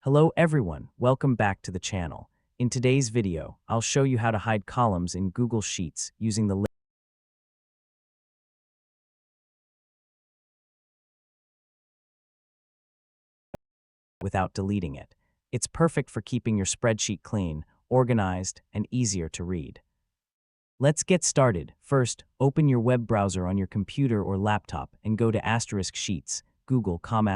Hello everyone, welcome back to the channel. In today's video, I'll show you how to hide columns in Google Sheets using the link without deleting it. It's perfect for keeping your spreadsheet clean, organized, and easier to read. Let's get started. First, open your web browser on your computer or laptop and go to *Sheets, Google.com*.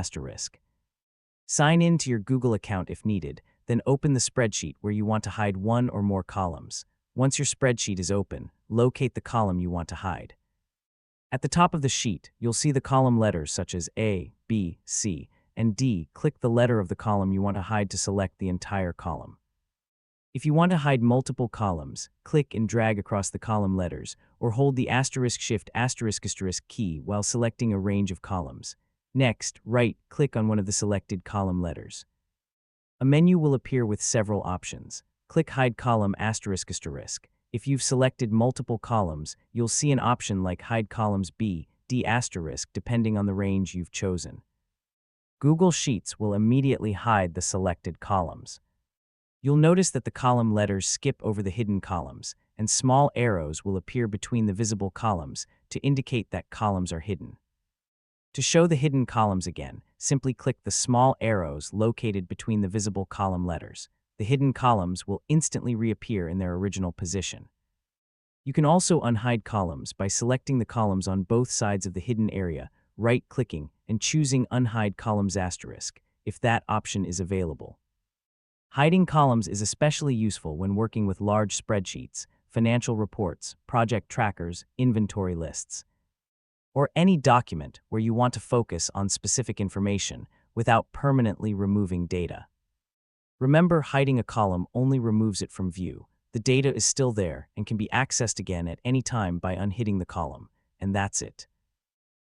Sign in to your Google account if needed, then open the spreadsheet where you want to hide one or more columns. Once your spreadsheet is open, locate the column you want to hide. At the top of the sheet, you'll see the column letters such as A, B, C, and D. Click the letter of the column you want to hide to select the entire column. If you want to hide multiple columns, click and drag across the column letters, or hold the *Shift** key while selecting a range of columns. Next, right-click on one of the selected column letters. A menu will appear with several options. Click Hide Column ***. If you've selected multiple columns, you'll see an option like Hide Columns B, D***, depending on the range you've chosen. Google Sheets will immediately hide the selected columns. You'll notice that the column letters skip over the hidden columns, and small arrows will appear between the visible columns to indicate that columns are hidden. To show the hidden columns again, simply click the small arrows located between the visible column letters. The hidden columns will instantly reappear in their original position. You can also unhide columns by selecting the columns on both sides of the hidden area, right-clicking, and choosing Unhide Columns * if that option is available. Hiding columns is especially useful when working with large spreadsheets, financial reports, project trackers, inventory lists, or any document where you want to focus on specific information without permanently removing data. Remember, hiding a column only removes it from view. The data is still there and can be accessed again at any time by unhiding the column, and that's it.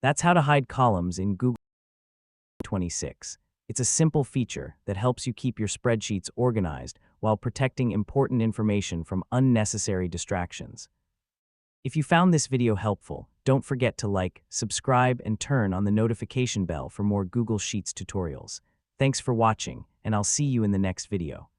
That's how to hide columns in Google 26. It's a simple feature that helps you keep your spreadsheets organized while protecting important information from unnecessary distractions. If you found this video helpful, don't forget to like, subscribe, and turn on the notification bell for more Google Sheets tutorials. Thanks for watching, and I'll see you in the next video.